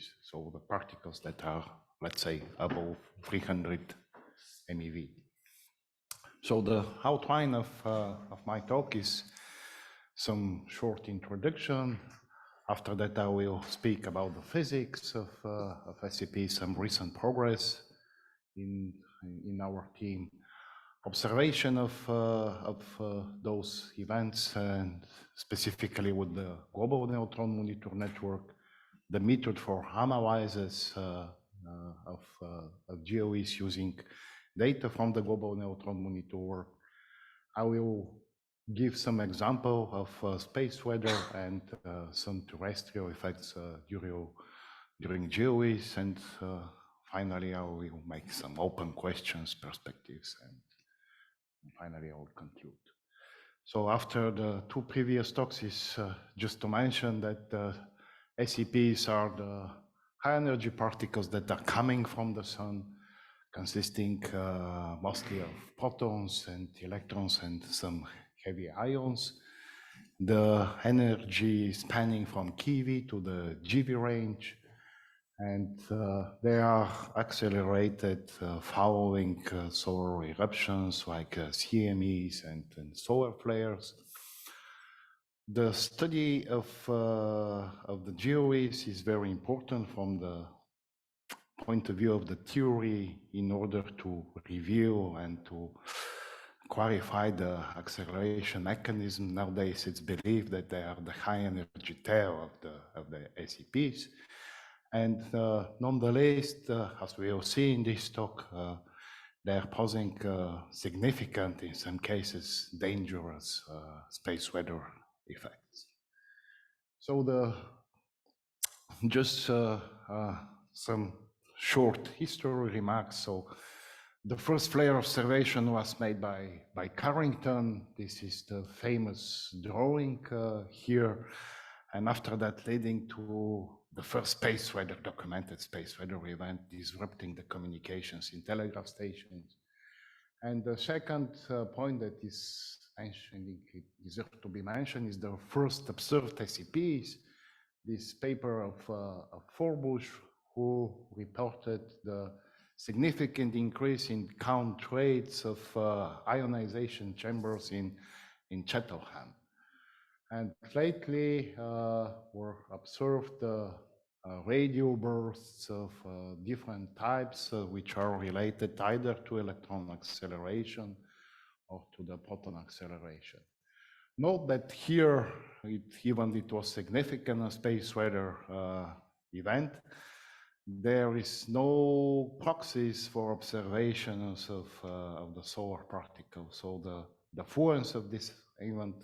GLEs, so the particles that are, let's say, above 300 MeV. So the outline of my talk is some short introduction. After that, I will speak about the physics of SEP, some recent progress in our team, observation of those events, and specifically with the Global Neutron Monitor Network, the method for analysis of GLEs using data from the Global Neutron Monitor. I will give some example of space weather and some terrestrial effects during GLEs, and finally I will make some open questions, perspectives, and finally I will conclude. So after the two previous talks is just to mention that SEPs are the high energy particles that are coming from the sun, consisting mostly of protons and electrons and some heavy ions. The energy spanning from keV to the GeV range, and they are accelerated following solar eruptions like CMEs and solar flares. The study of the GLEs is very important from the point of view of the theory in order to reveal and to clarify the acceleration mechanism. Nowadays, it's believed that they are the high energy tail of the SEPs. And nonetheless, as we will see in this talk, they are posing significant, in some cases, dangerous space weather effects. So just some short history remarks. So the first flare observation was made by Carrington. This is the famous drawing here. And after that, leading to the first space weather, documented space weather event, disrupting the communications in telegraph stations. And the second point that is deserves to be mentioned is the first observed SEPs. This paper of Forbush, who reported the significant increase in count rates of ionization chambers in Cheltenham. And lately were observed radio bursts of different types, which are related either to electron acceleration or to the proton acceleration. Note that here, even it was significant a space weather event, there is no proxies for observations of the solar particles. So the fluence of this event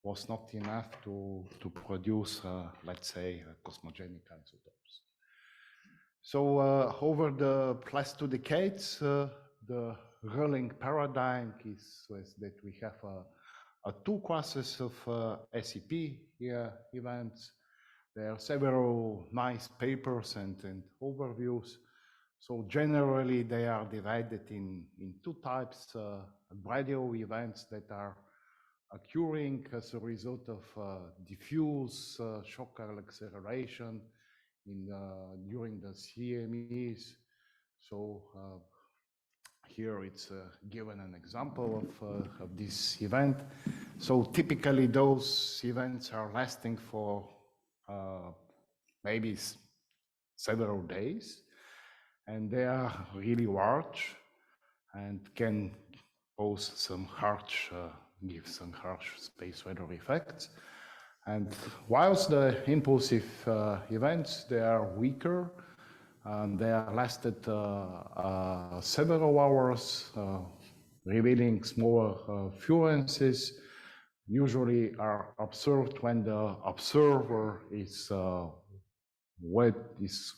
was not enough to produce, let's say, cosmogenic isotopes. So over the last 2 decades, the ruling paradigm is that we have two classes of SEP events. There are several nice papers and overviews. So generally, they are divided in two types: radial events that are occurring as a result of diffuse shock acceleration during the CMEs. So here it's given an example of this event. So typically those events are lasting for maybe several days, and they are really large and can pose some harsh, give some harsh space weather effects. And whilst the impulsive events, they are weaker, and they are lasted several hours, revealing smaller fluences, usually are observed when the observer is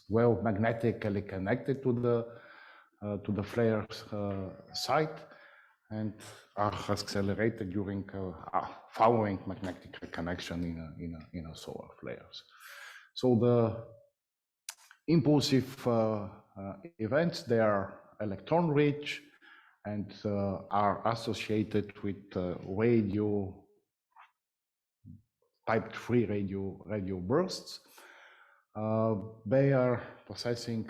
well magnetically connected to the flare site, and are accelerated during following magnetic reconnection in a solar flares. So the impulsive events, they are electron rich and are associated with type 3 radio bursts. They are possessing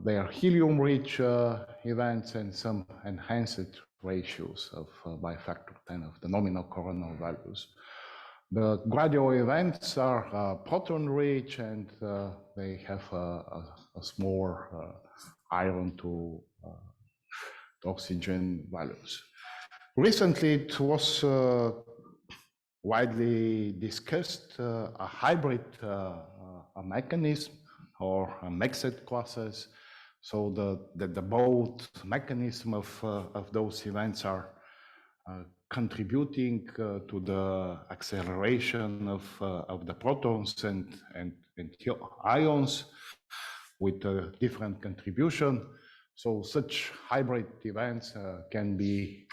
they are helium-rich events and some enhanced ratios of by factor 10 of the nominal coronal values. The gradual events are proton-rich, and they have a smaller iron to oxygen values. Recently, it was widely discussed a hybrid a mechanism or a mixed classes, so the both mechanism of those events are contributing to the acceleration of the protons and ions with a different contribution. So such hybrid events can be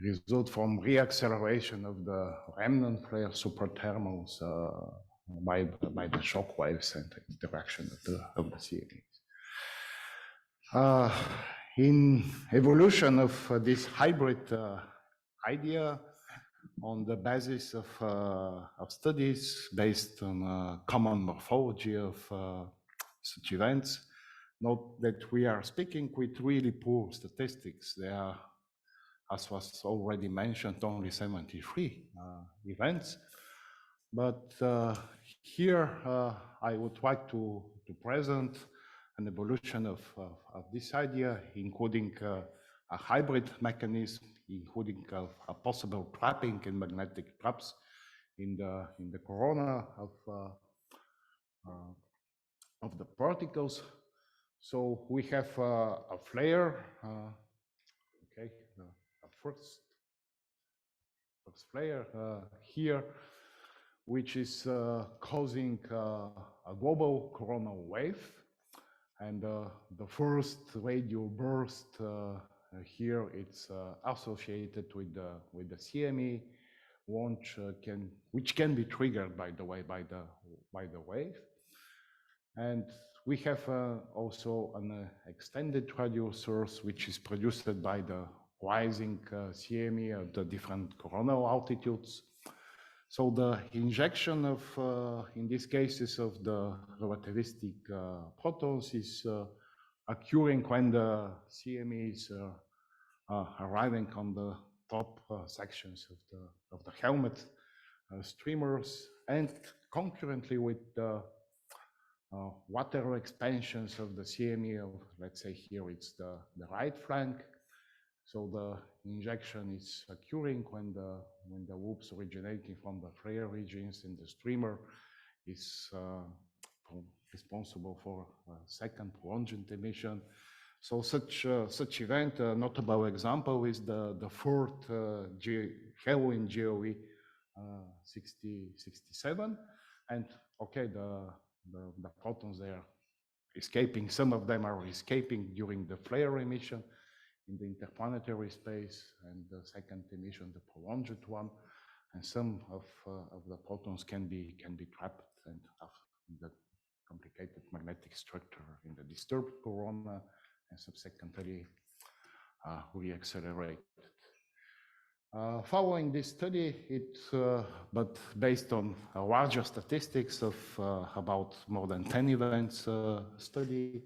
result from reacceleration of the remnant flare superthermals by the shock waves and interaction of the CMEs. In evolution of this hybrid idea, on the basis of studies based on common morphology of such events, note that we are speaking with really poor statistics. They are, as was already mentioned, only 73 events. But here I would like to present an evolution of this idea, including a hybrid mechanism, including a possible trapping in magnetic traps in the corona of the particles. So we have a flare, okay, a first flare here, which is causing a global coronal wave. And the first radio burst here, it's associated with the CME launch, which can be triggered, by the way, by the wave. And we have also an extended radio source, which is produced by the rising CME at the different coronal altitudes. So the injection of, in these cases, of the relativistic protons is occurring when the CME is arriving on the top sections of the helmet streamers, and concurrently with the lateral expansions of the CME of, let's say here it's the right flank. So the injection is occurring when the loops originating from the flare regions in the streamer is responsible for second prolonged emission. So such event, a notable example is the fourth Halloween GLE 67, and okay, the protons they are escaping. Some of them are escaping during the flare emission in the interplanetary space, and the second emission, the prolonged one, and some of the protons can be trapped and have the complicated magnetic structure in the disturbed corona, and subsequently reaccelerated. Following this study, but based on a larger statistics of about more than 10 events study,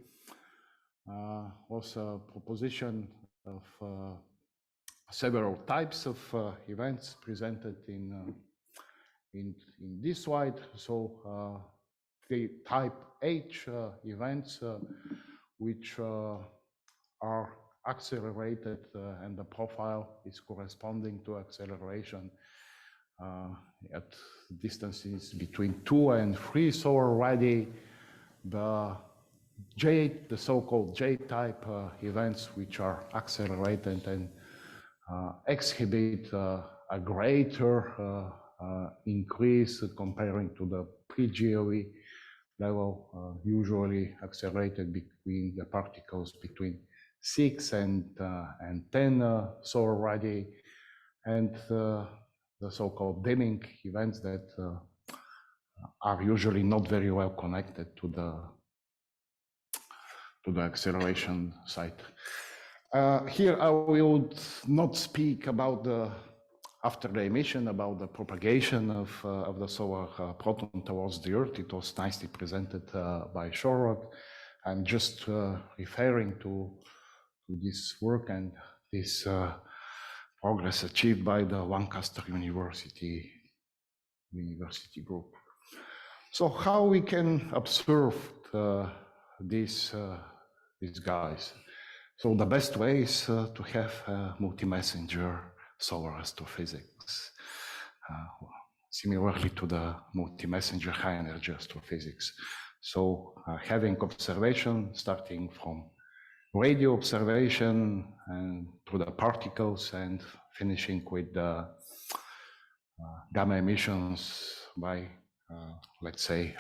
was a proposition of several types of events presented in this slide. So the type H events, which are accelerated, and the profile is corresponding to acceleration at distances between 2 and 3 solar radii. The so-called J-type events, which are accelerated and exhibit a greater increase comparing to the pre-GLE level, usually accelerated between the particles between 6 and 10 solar radii, and the so-called Deming events that are usually not very well connected to the acceleration site. Here I will not speak about the after the emission about the propagation of the solar proton towards the Earth. It was nicely presented by Shorrock. I'm just referring to this work and this progress achieved by the Lancaster University group. So how we can observe these guys? So the best way is to have multi-messenger solar astrophysics, similarly to the multi-messenger high-energy astrophysics. So having observation starting from radio observation and through the particles and finishing with the gamma emissions by, let's say,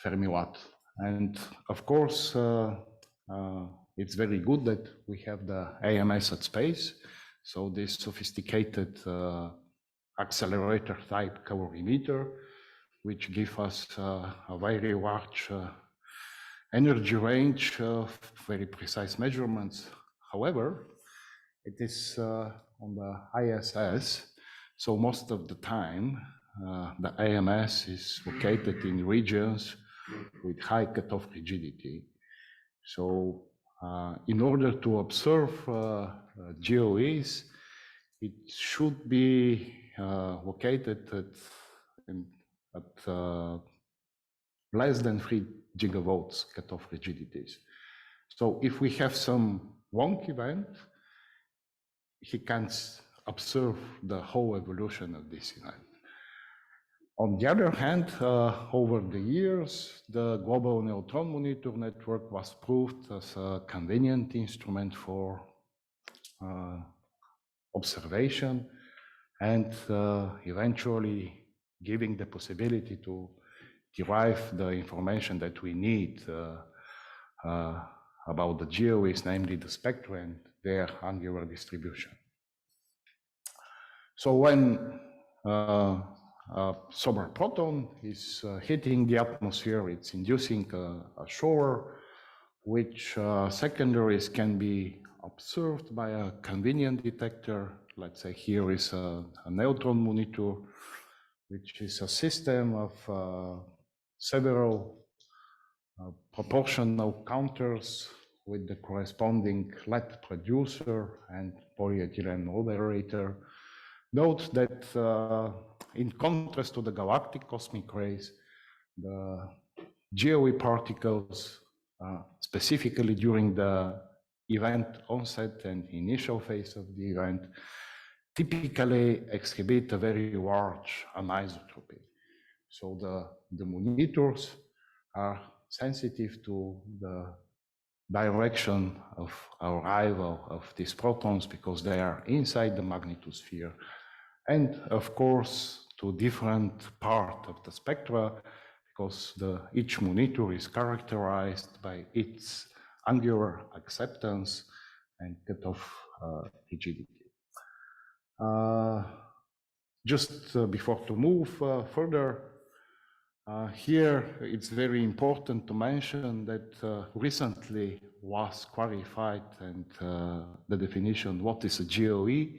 Fermi-Watt. And of course, it's very good that we have the AMS at space. So this sophisticated accelerator type calorimeter, which gives us a very large energy range of very precise measurements. However, it is on the ISS, so most of the time the AMS is located in regions with high cutoff rigidity. So in order to observe GLEs, it should be located at less than 3 gigavolts cutoff rigidities. So if we have some wonk event, he can't observe the whole evolution of this event. On the other hand, over the years, the Global Neutron Monitor Network was proved as a convenient instrument for observation and eventually giving the possibility to derive the information that we need about the GLEs, namely the spectra and their angular distribution. So when a solar proton is hitting the atmosphere, it's inducing a shower, which secondaries can be observed by a convenient detector. Let's say here is a neutron monitor, which is a system of several proportional counters with the corresponding LED producer and polyethylene moderator. Note that in contrast to the galactic cosmic rays, the GLE particles, specifically during the event onset and initial phase of the event, typically exhibit a very large anisotropy. So the monitors are sensitive to the direction of arrival of these protons because they are inside the magnetosphere, and of course to different part of the spectra, because each monitor is characterized by its angular acceptance and cutoff rigidity. Just before to move further, here it's very important to mention that recently was clarified and the definition what is a GLE,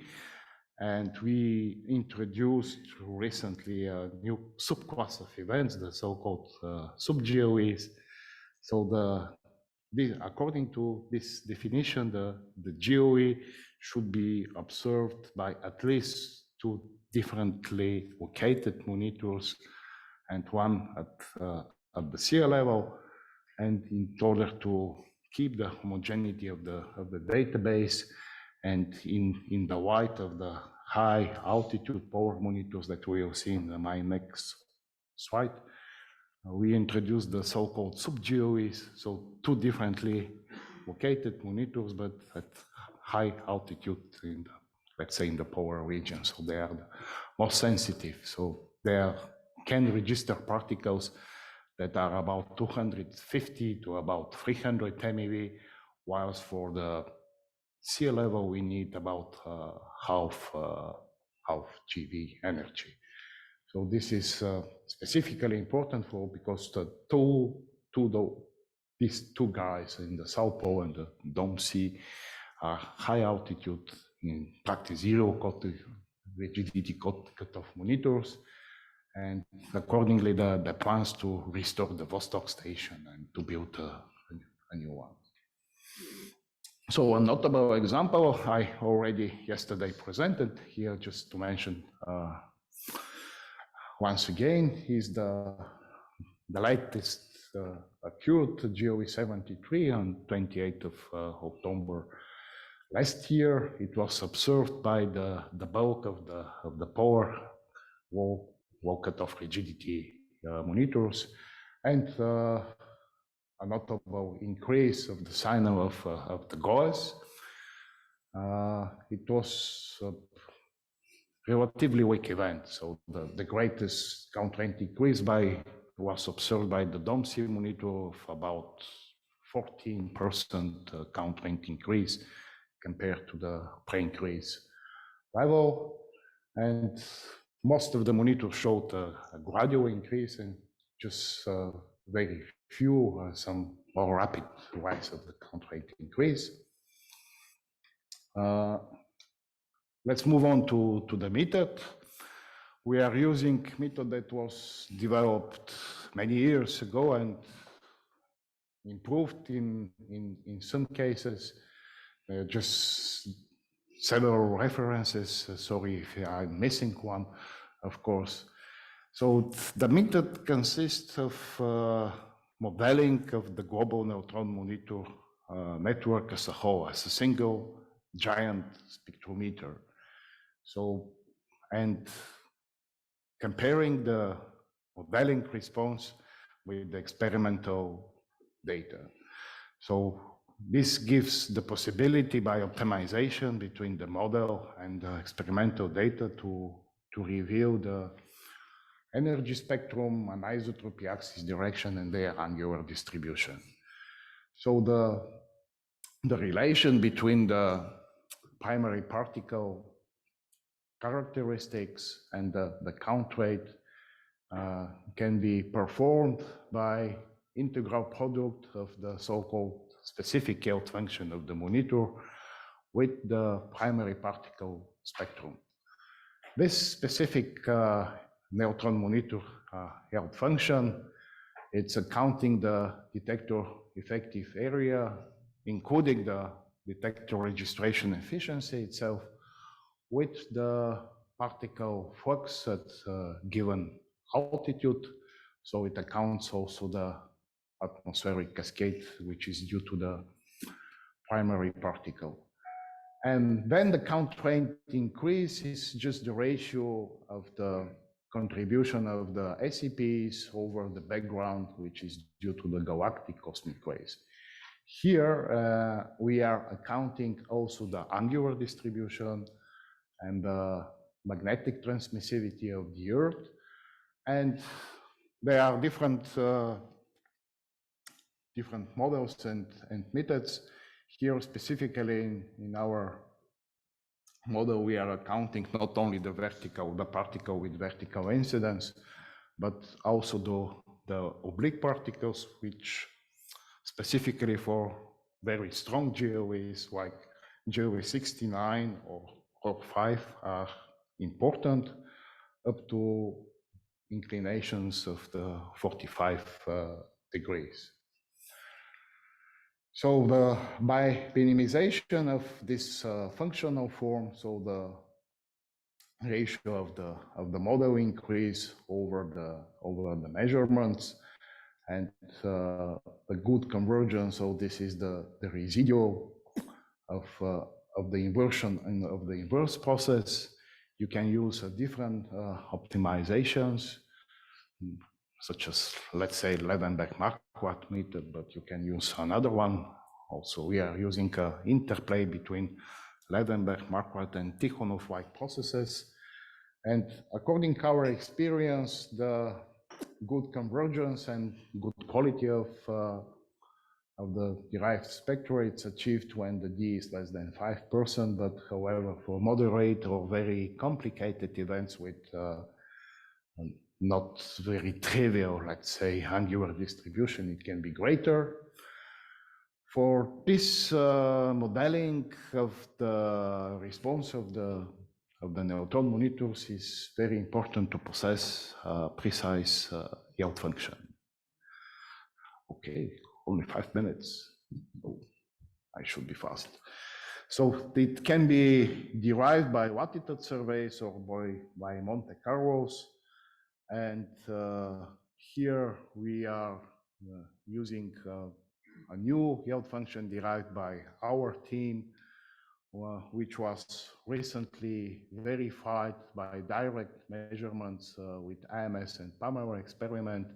and we introduced recently a new subclass of events, the so-called sub-GLEs. So according to this definition, the GLE should be observed by at least 2 differently located monitors and one at the sea level. And in order to keep the homogeneity of the database, and in the light of the high altitude power monitors that we will see in my next slide, we introduced the so-called sub-GLEs, so 2 differently located monitors, but at high altitude, let's say in the polar region. So they are the most sensitive. So they can register particles that are about 250 to about 300 MeV, whilst for the sea level we need about half GeV energy. So this is specifically important because these 2 guys in the South Pole and the Dome Sea are high altitude in practice zero rigidity cutoff monitors. And accordingly, the plans to restore the Vostok station and to build a new one. So a notable example I already yesterday presented here, just to mention once again, is the latest acute GLE 73 on 28th of October last year. It was observed by the bulk of the power wall cutoff rigidity monitors, and a notable increase of the signal of the GLEs. It was a relatively weak event, so the greatest count rate increase was observed by the DOMC monitor of about 14% count rate increase compared to the pre-increase level, and most of the monitors showed a gradual increase and just very few, some more rapid rise of the count rate increase. Let's move on to the method. We are using a method that was developed many years ago and improved in some cases. Just several references. Sorry if I'm missing one, of course. So the method consists of modeling of the global neutron monitor network as a whole, as a single giant spectrometer. So, and comparing the modeling response with the experimental data. So this gives the possibility by optimization between the model and the experimental data to reveal the energy spectrum, anisotropy axis direction, and their angular distribution. So the relation between the primary particle characteristics and the count rate can be performed by integral product of the so-called specific yield function of the monitor with the primary particle spectrum. This specific neutron monitor yield function, it's accounting the detector effective area, including the detector registration efficiency itself, with the particle flux at given altitude. So it accounts also the atmospheric cascade, which is due to the primary particle. And then the count rate increase is just the ratio of the contribution of the SEPs over the background, which is due to the galactic cosmic rays. Here, we are accounting also the angular distribution and the magnetic transmissivity of the Earth. And there are different models and methods. Here, specifically in our model, we are accounting not only the particle with vertical incidence, but also the oblique particles, which specifically for very strong GLEs like GLE 69 or 5 are important, up to inclinations of the 45 degrees. So by minimization of this functional form, so the ratio of the model increase over the measurements, and a good convergence. So this is the residual of the inversion and of the inverse process. You can use different optimizations, such as, let's say, Levenberg-Marquardt method, but you can use another one. Also, we are using an interplay between Levenberg-Marquardt and Tikhonov-like processes. And according to our experience, the good convergence and good quality of the derived spectra, it's achieved when the D is less than 5%, but however, for moderate or very complicated events with not very trivial, let's say, angular distribution, it can be greater. For this modeling of the response of the neutron monitors is very important to possess precise yield function. Okay, only 5 minutes. Oh, I should be fast. So it can be derived by latitude surveys or by Monte Carlos. And here we are using a new yield function derived by our team, which was recently verified by direct measurements with AMS and Pamela experiment.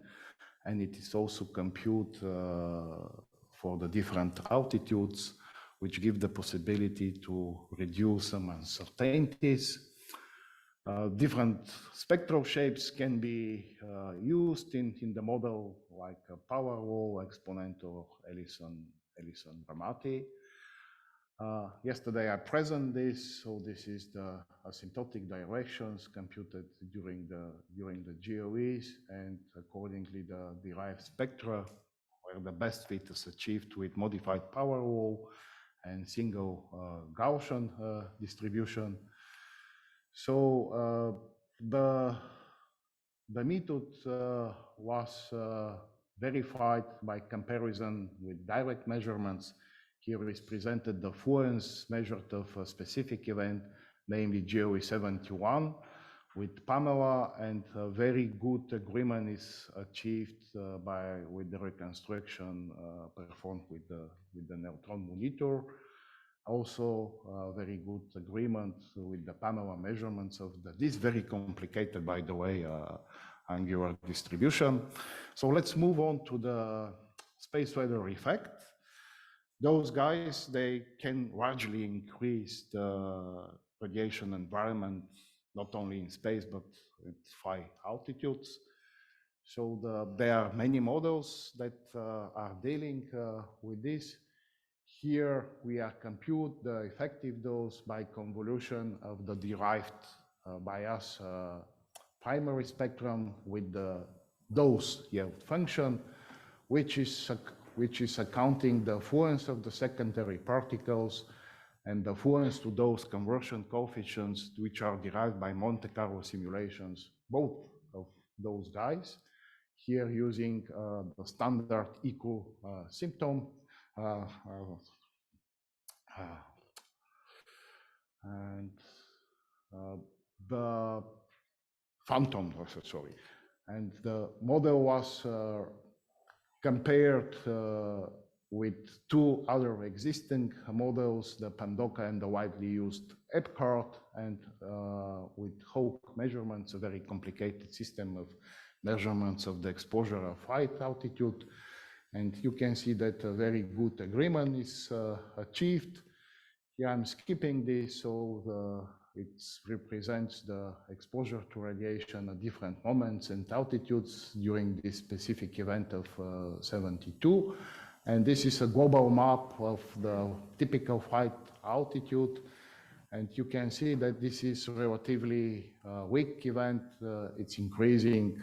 And it is also compute for the different altitudes, which give the possibility to reduce some uncertainties. Different spectral shapes can be used in the model, like a Powerwall, exponent, or Ellison-Ramati. Yesterday I presented this, so this is the asymptotic directions computed during the GLEs, and accordingly the derived spectra, where the best fit is achieved with modified Powerwall and single Gaussian distribution. So the method was verified by comparison with direct measurements. Here is presented the fluence measured of a specific event, namely GLE 71 with Pamela, and a very good agreement is achieved with the reconstruction performed with the neutron monitor. Also, very good agreement with the Pamela measurements of this very complicated, by the way, angular distribution. So let's move on to the space weather effect. Those guys, they can largely increase the radiation environment, not only in space, but at high altitudes. So there are many models that are dealing with this. Here we are compute the effective dose by convolution of the derived by us primary spectrum with the dose yield function, which is accounting the fluence of the secondary particles and the fluence to those conversion coefficients, which are derived by Monte Carlo simulations, both of those guys. Here using the standard equal symptom. And the phantom, sorry. And the model was compared with two other existing models, the Pandoka and the widely used EPCART, and with Hawk measurements, a very complicated system of measurements of the exposure of flight altitude. And you can see that a very good agreement is achieved. Here I'm skipping this, so it represents the exposure to radiation at different moments and altitudes during this specific event of 72. And this is a global map of the typical flight altitude. And you can see that this is a relatively weak event. It's increasing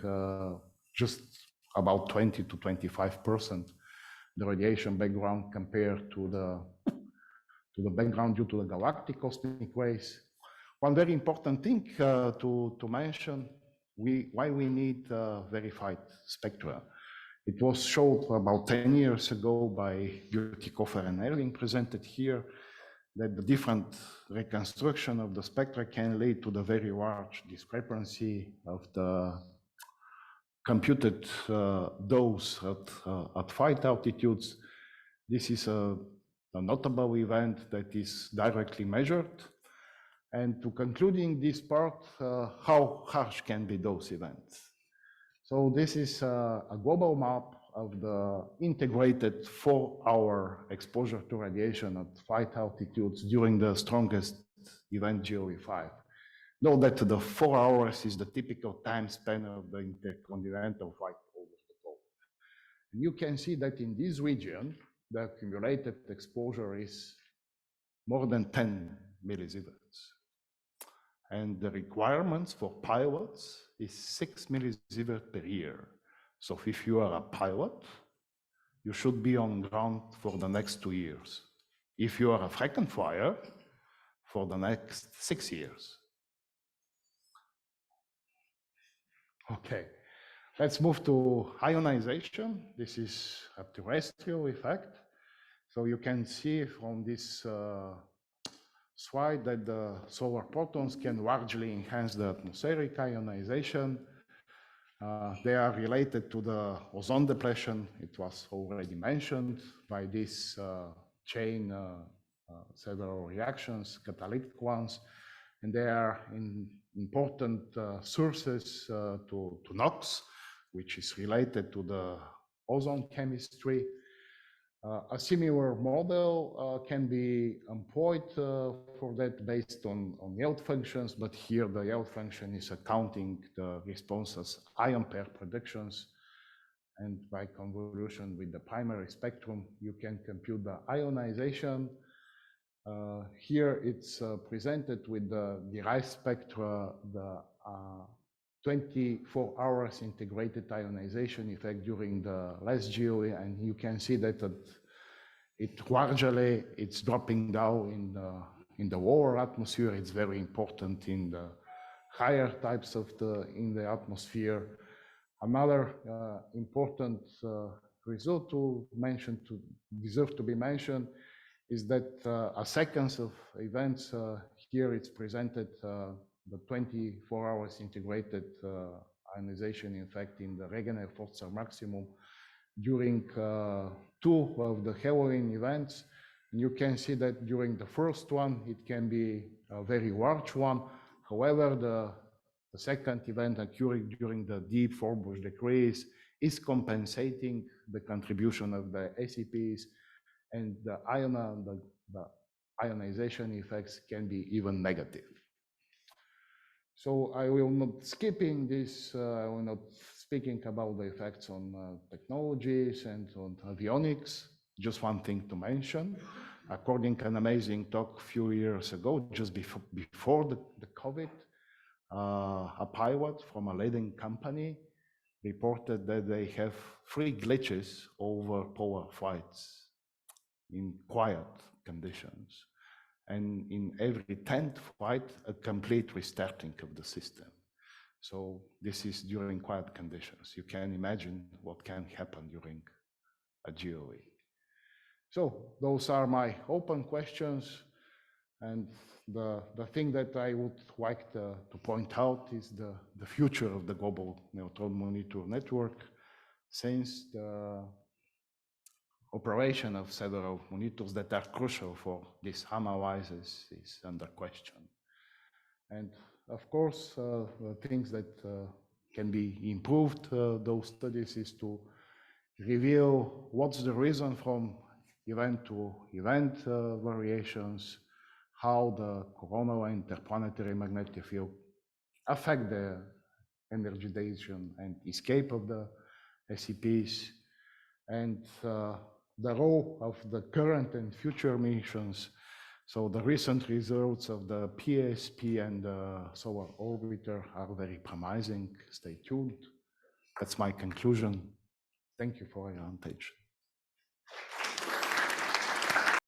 just about 20 to 25% the radiation background compared to the background due to the galactic cosmic rays. One very important thing to mention, why we need verified spectra. It was shown about 10 years ago by Butikoffer and Erling, presented here, that the different reconstruction of the spectra can lead to the very large discrepancy of the computed dose at flight altitudes. This is a notable event that is directly measured. And to concluding this part, how harsh can be those events? So this is a global map of the integrated 4-hour exposure to radiation at flight altitudes during the strongest event GLE5. Note that the 4 hours is the typical time span of the intercontinental flight over the pole. And you can see that in this region, the accumulated exposure is more than 10 millisieverts. And the requirements for pilots is 6 millisieverts per year. So if you are a pilot, you should be on ground for the next 2 years. If you are a frequent flyer, for the next 6 years. Okay, let's move to ionization. This is a terrestrial effect. So you can see from this slide that the solar protons can largely enhance the atmospheric ionization. They are related to the ozone depletion. It was already mentioned by this chain, several reactions, catalytic ones, and they are important sources to NOx, which is related to the ozone chemistry. A similar model can be employed for that based on yield functions, but here the yield function is accounting the responses ion pair predictions, and by convolution with the primary spectrum, you can compute the ionization. Here it's presented with the derived spectra, the 24 hours integrated ionization effect during the last GLE, and you can see that it largely it's dropping down in the lower atmosphere. It's very important in the higher types of in the atmosphere. Another important result to mention, to deserve to be mentioned, is that a sequence of events here it's presented the 24 hours integrated ionization effect in the Wegener-Forster maximum during 2 of the Halloween events. And you can see that during the first one, it can be a very large one. However, the second event occurring during the deep Forbush decrease is compensating the contribution of the SEPs, and the ionization effects can be even negative. So I will not skipping this, I will not speaking about the effects on technologies and on avionics. Just one thing to mention, according to an amazing talk a few years ago, just before the COVID, a pilot from a leading company reported that they have 3 glitches over polar flights in quiet conditions. And in every 10th flight, a complete restarting of the system. So this is during quiet conditions. You can imagine what can happen during a GLE. So those are my open questions. And the thing that I would like to point out is the future of the global neutron monitor network, since the operation of several monitors that are crucial for this analysis is under question. And of course, things that can be improved, those studies, is to reveal what's the reason from event to event variations, how the coronal and interplanetary magnetic field affect the energization and escape of the SEPs, and the role of the current and future missions. So the recent results of the PSP and the Solar Orbiter are very promising. Stay tuned. That's my conclusion. Thank you for your attention.